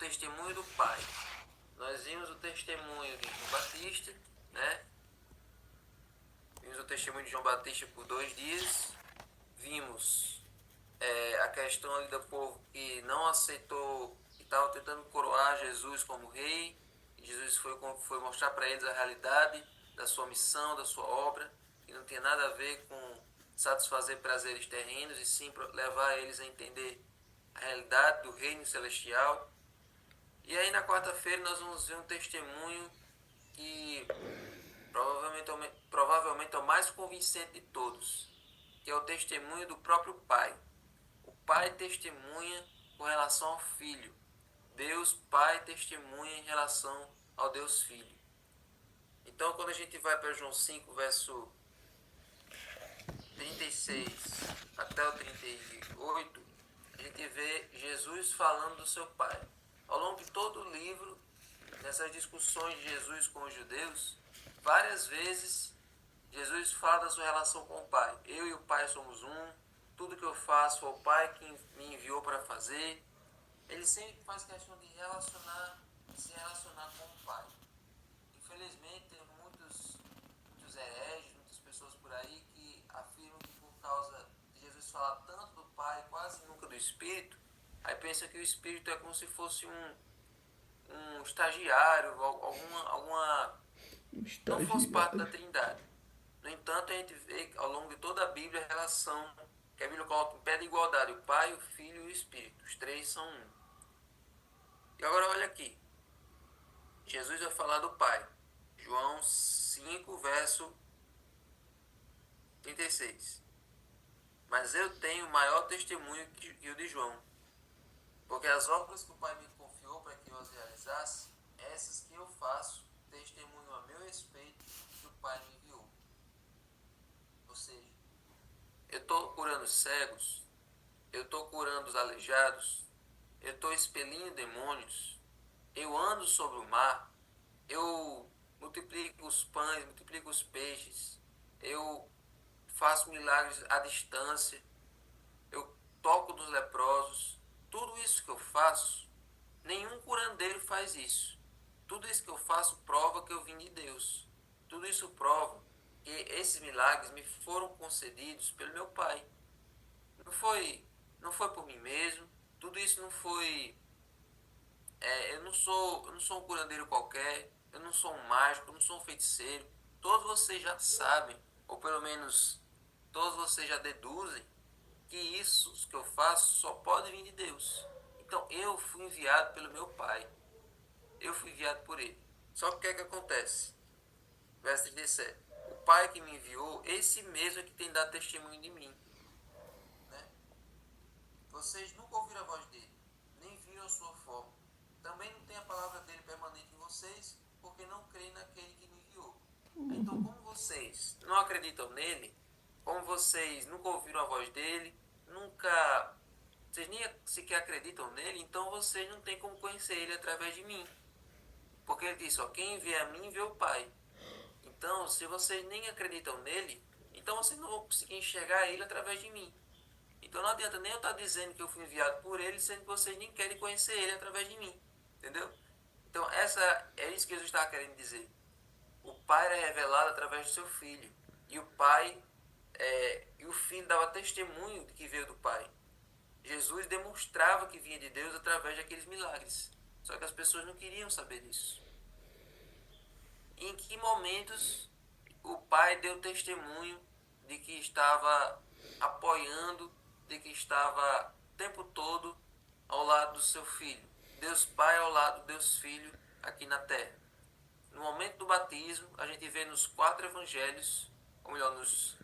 testemunho do Pai. Nós vimos o testemunho de João Batista, né? Vimos o testemunho de João Batista por 2 dias. Vimos a questão ali do povo que não aceitou, que estava tentando coroar Jesus como rei. E Jesus foi mostrar para eles a realidade da sua missão, da sua obra, que não tinha nada a ver com satisfazer prazeres terrenos, e sim levar eles a entender a realidade do reino celestial. E aí na quarta-feira nós vamos ver um testemunho que provavelmente é o mais convincente de todos, que é o testemunho do próprio Pai. O Pai testemunha com relação ao Filho. Deus Pai testemunha em relação ao Deus Filho. Então quando a gente vai para João 5, verso 36 até o 38, a gente vê Jesus falando do seu Pai. Ao longo de todo o livro, nessas discussões de Jesus com os judeus, várias vezes Jesus fala da sua relação com o Pai. Eu e o Pai somos um, tudo que eu faço é o Pai que me enviou para fazer. Ele sempre faz questão de se relacionar com o Pai. Infelizmente, tem muitos hereges, muitas pessoas por aí que afirmam que por causa de Jesus falar tanto do Pai, quase nunca do Espírito, aí pensa que o Espírito é como se fosse um estagiário, não fosse parte da Trindade. No entanto, a gente vê ao longo de toda a Bíblia a relação que a Bíblia coloca em pé de igualdade: o Pai, o Filho e o Espírito. Os três são um. E agora olha aqui. Jesus vai falar do Pai. João 5, verso 36. Mas eu tenho maior testemunho que o de João, porque as obras que o Pai me confiou para que eu as realizasse, essas que eu faço, testemunho a meu respeito que o Pai me enviou. Ou seja, eu estou curando cegos, eu estou curando os aleijados, eu estou expelindo demônios, eu ando sobre o mar, eu multiplico os pães, multiplico os peixes, eu faço milagres à distância, eu toco dos leprosos. Tudo isso que eu faço, nenhum curandeiro faz isso. Tudo isso que eu faço prova que eu vim de Deus. Tudo isso prova que esses milagres me foram concedidos pelo meu Pai. Não foi por mim mesmo. Tudo isso não foi... eu não sou um curandeiro qualquer. Eu não sou um mágico, eu não sou um feiticeiro. Todos vocês já sabem, ou pelo menos todos vocês já deduzem, que isso que eu faço só pode vir de Deus. Então eu fui enviado pelo meu Pai. Eu fui enviado por Ele. Só que o que é que acontece? Verso 37. O Pai que me enviou, esse mesmo é que tem dado testemunho de mim. Né? Vocês nunca ouviram a voz dele, nem viram a sua forma. Também não tem a palavra dele permanente em vocês, porque não creem naquele que me enviou. Então, como vocês não acreditam nele, como vocês nunca ouviram a voz dele, vocês nem sequer acreditam nele, então vocês não têm como conhecer ele através de mim. Porque ele disse, quem vê a mim, vê o Pai. Então, se vocês nem acreditam nele, então vocês não vão conseguir enxergar ele através de mim. Então não adianta nem eu estar dizendo que eu fui enviado por ele, sendo que vocês nem querem conhecer ele através de mim. Entendeu? Então é isso que Jesus estava querendo dizer. O Pai era revelado através do seu Filho. E o Filho dava testemunho de que veio do Pai. Jesus demonstrava que vinha de Deus através daqueles milagres. Só que as pessoas não queriam saber disso. Em que momentos o Pai deu testemunho de que estava apoiando, de que estava o tempo todo ao lado do seu Filho? Deus Pai ao lado do Deus Filho aqui na terra. No momento do batismo, a gente vê nos 4 evangelhos, ou melhor, nos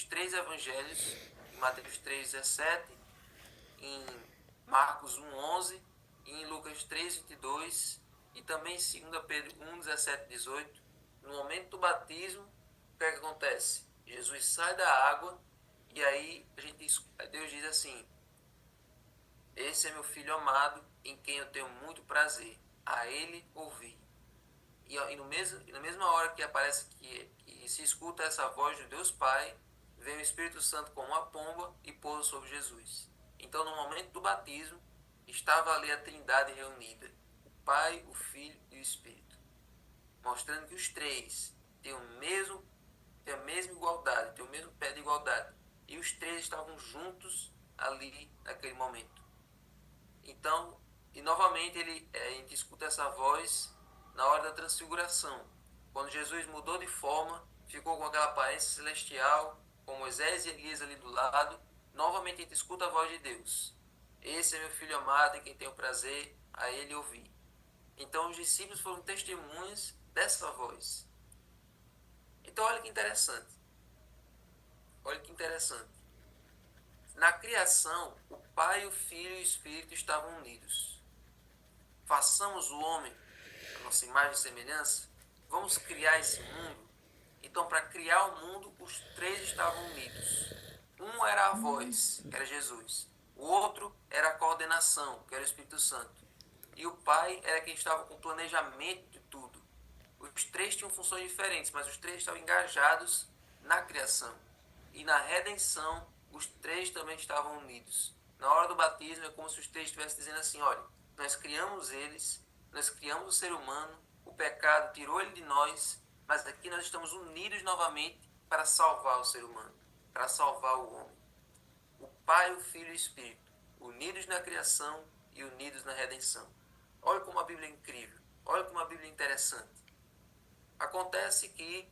3 evangelhos, em Mateus 3:17, em Marcos 1:11 e em Lucas 3:22 e também em 2 Pedro 1:17-18. No momento do batismo, o que é que acontece? Jesus sai da água e aí Deus diz assim: esse é meu filho amado, em quem eu tenho muito prazer, a ele ouvi. E na mesma hora que aparece que se escuta essa voz de Deus Pai, vem o Espírito Santo como uma pomba e pousa sobre Jesus. Então, no momento do batismo, estava ali a Trindade reunida, o Pai, o Filho e o Espírito, mostrando que os três têm têm a mesma igualdade, têm o mesmo pé de igualdade, e os três estavam juntos ali naquele momento. Então, e novamente a gente escuta essa voz na hora da transfiguração, quando Jesus mudou de forma, ficou com aquela aparência celestial, com Moisés e Elias ali do lado. Novamente a gente escuta a voz de Deus: esse é meu filho amado em quem tenho prazer a ele ouvir. Então os discípulos foram testemunhas dessa voz. Então olha que interessante. Olha que interessante. Na criação, o Pai, o Filho e o Espírito estavam unidos. Façamos o homem a nossa imagem e semelhança. Vamos criar esse mundo. Então, para criar o mundo, os três estavam unidos. Um era a voz, que era Jesus. O outro era a coordenação, que era o Espírito Santo. E o Pai era quem estava com o planejamento de tudo. Os três tinham funções diferentes, mas os três estavam engajados na criação. E na redenção, os três também estavam unidos. Na hora do batismo, é como se os três estivessem dizendo assim: olha, nós criamos eles, nós criamos o ser humano, o pecado tirou ele de nós, mas aqui nós estamos unidos novamente para salvar o ser humano, para salvar o homem. O Pai, o Filho e o Espírito, unidos na criação e unidos na redenção. Olha como a Bíblia é incrível, olha como a Bíblia é interessante. Acontece que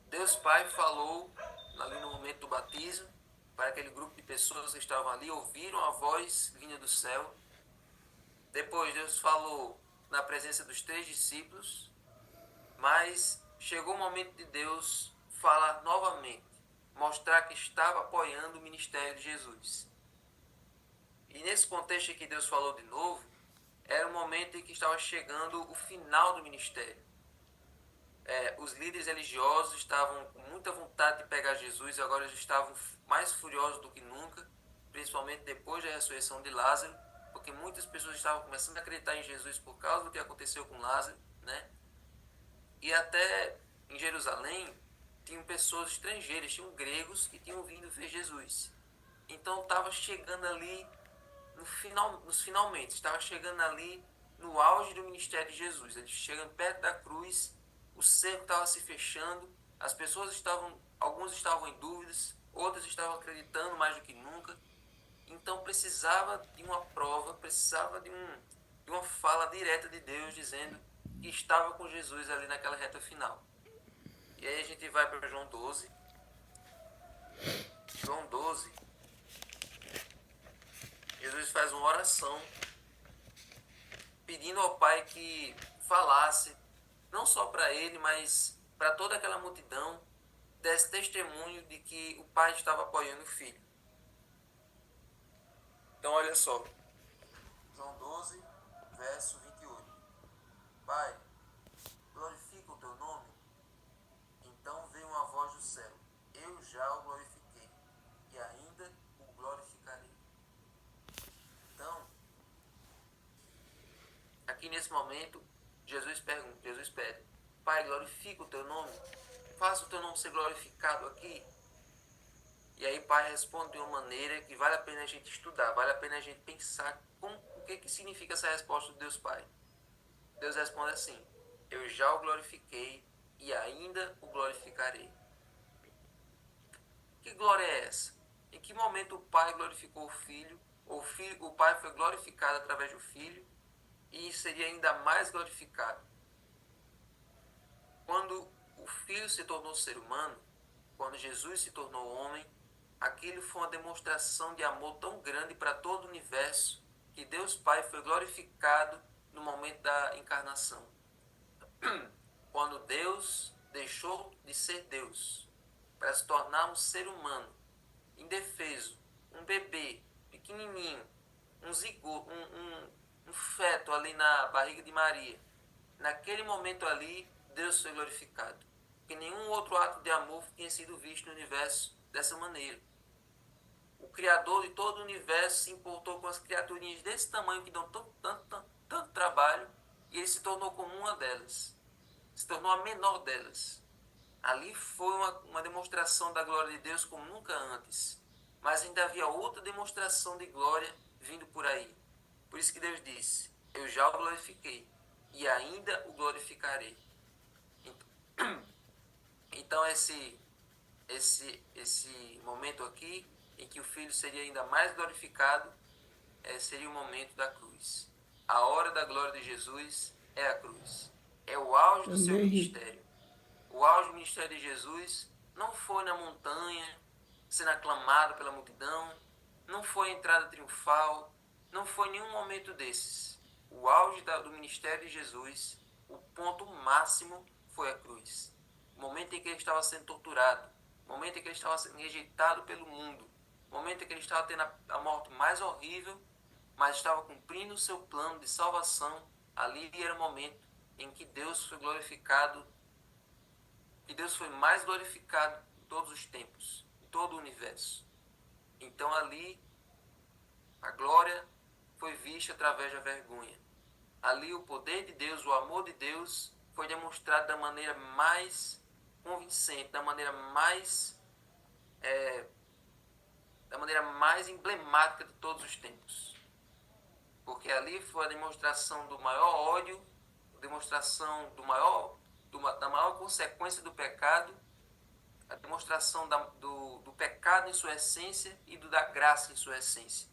Deus Pai falou ali no momento do batismo para aquele grupo de pessoas que estavam ali, ouviram a voz vinda do céu. Depois Deus falou na presença dos três discípulos, mas chegou o momento de Deus falar novamente, mostrar que estava apoiando o ministério de Jesus. E nesse contexto em que Deus falou de novo, era o momento em que estava chegando o final do ministério. Os líderes religiosos estavam com muita vontade de pegar Jesus e agora eles estavam mais furiosos do que nunca, principalmente depois da ressurreição de Lázaro, porque muitas pessoas estavam começando a acreditar em Jesus por causa do que aconteceu com Lázaro, né? E até em Jerusalém tinham pessoas estrangeiras, tinham gregos que tinham vindo ver Jesus. Então estava chegando ali nos finalmente, estava chegando ali no auge do ministério de Jesus. Eles chegando perto da cruz, o cerco estava se fechando, as pessoas alguns estavam em dúvidas, outros estavam acreditando mais do que nunca. Então precisava de uma prova, precisava de uma fala direta de Deus dizendo que estava com Jesus ali naquela reta final. E aí a gente vai para João 12. João 12, Jesus faz uma oração pedindo ao Pai que falasse, não só para ele, mas para toda aquela multidão, desse testemunho de que o Pai estava apoiando o Filho. Então olha só, João 12, verso 28. Pai, glorifica o teu nome. Então veio uma voz do céu: eu já o glorifiquei e ainda o glorificarei. Então, aqui nesse momento, Jesus pede: Pai, glorifica o teu nome, faça o teu nome ser glorificado aqui. E aí o Pai responde de uma maneira que vale a pena a gente estudar, vale a pena a gente pensar o que significa essa resposta de Deus Pai. Deus responde assim: eu já o glorifiquei e ainda o glorificarei. Que glória é essa? Em que momento o Pai glorificou o Filho? O Pai foi glorificado através do Filho e seria ainda mais glorificado quando o Filho se tornou ser humano, quando Jesus se tornou homem. Aquilo foi uma demonstração de amor tão grande para todo o universo que Deus Pai foi glorificado no momento da encarnação. Quando Deus deixou de ser Deus para se tornar um ser humano, indefeso, um bebê pequenininho, um zigoto, um feto ali na barriga de Maria. Naquele momento ali, Deus foi glorificado. Porque nenhum outro ato de amor tinha sido visto no universo dessa maneira. O Criador de todo o universo se importou com as criaturinhas desse tamanho que dão tanto trabalho, e ele se tornou como uma delas. Se tornou a menor delas. Ali foi uma demonstração da glória de Deus como nunca antes. mas ainda havia outra demonstração de glória vindo por aí. Por isso que Deus disse: eu já o glorifiquei e ainda o glorificarei. Então esse momento aqui, em que o Filho seria ainda mais glorificado, seria o momento da cruz. A hora da glória de Jesus é a cruz. É o auge do seu ministério. O auge do ministério de Jesus não foi na montanha, sendo aclamado pela multidão, não foi a entrada triunfal, não foi nenhum momento desses. O auge do ministério de Jesus, o ponto máximo, foi a cruz. O momento em que ele estava sendo torturado, o momento em que ele estava sendo rejeitado pelo mundo, o momento em que ele estava tendo a morte mais horrível, mas estava cumprindo o seu plano de salvação. Ali era o momento em que Deus foi glorificado, que Deus foi mais glorificado em todos os tempos, em todo o universo. Então ali a glória foi vista através da vergonha. Ali o poder de Deus, o amor de Deus foi demonstrado da maneira mais convincente, da maneira mais emblemática de todos os tempos. Porque ali foi a demonstração do maior ódio, a demonstração da maior consequência do pecado, a demonstração do pecado em sua essência e da graça em sua essência.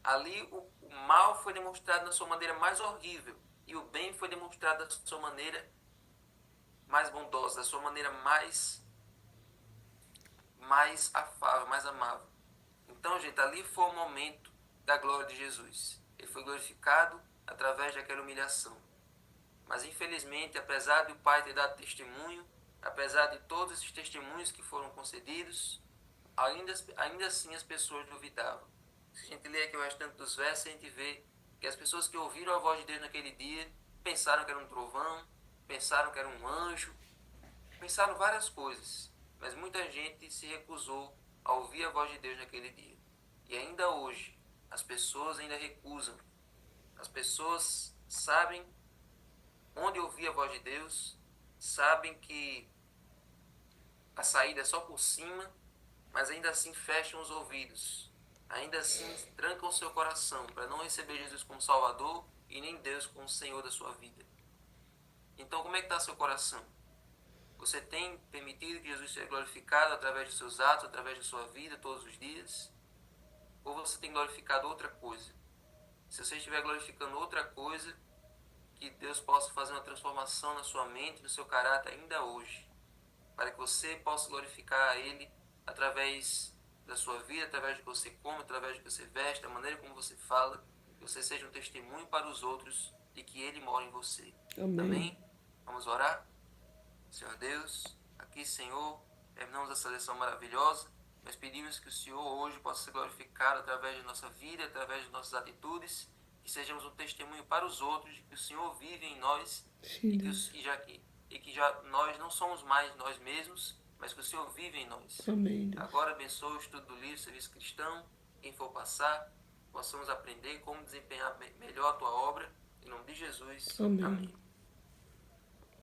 Ali o mal foi demonstrado na sua maneira mais horrível e o bem foi demonstrado da sua maneira mais bondosa, da sua maneira mais afável, mais amável. Então, gente, ali foi o momento da glória de Jesus. Ele foi glorificado através daquela humilhação. Mas, infelizmente, apesar de o Pai ter dado testemunho, apesar de todos esses testemunhos que foram concedidos, ainda assim as pessoas duvidavam. Se a gente lê aqui o restante dos versos, a gente vê que as pessoas que ouviram a voz de Deus naquele dia pensaram que era um trovão, pensaram que era um anjo, pensaram várias coisas. Mas muita gente se recusou a ouvir a voz de Deus naquele dia. E ainda hoje, as pessoas ainda recusam. As pessoas sabem onde ouvir a voz de Deus, sabem que a saída é só por cima, mas ainda assim fecham os ouvidos. Ainda assim trancam o seu coração para não receber Jesus como Salvador e nem Deus como Senhor da sua vida. Então, como é que está seu coração? Você tem permitido que Jesus seja glorificado através dos seus atos, através da sua vida, todos os dias? Ou você tem glorificado outra coisa? Se você estiver glorificando outra coisa, que Deus possa fazer uma transformação na sua mente, no seu caráter ainda hoje, para que você possa glorificar a Ele através da sua vida, através do que você come, através do que você veste, da maneira como você fala, que você seja um testemunho para os outros de que Ele mora em você. Amém. Amém? Vamos orar? Senhor Deus, aqui, Senhor, terminamos essa lição maravilhosa. Nós pedimos que o Senhor hoje possa ser glorificado através da nossa vida, através de nossas atitudes, que sejamos um testemunho para os outros de que o Senhor vive em nós e que já nós não somos mais nós mesmos, mas que o Senhor vive em nós. Amém, Deus. Agora abençoe o estudo do livro Serviço Cristão, quem for passar, possamos aprender como desempenhar melhor a tua obra. Em nome de Jesus. Amém. Amém.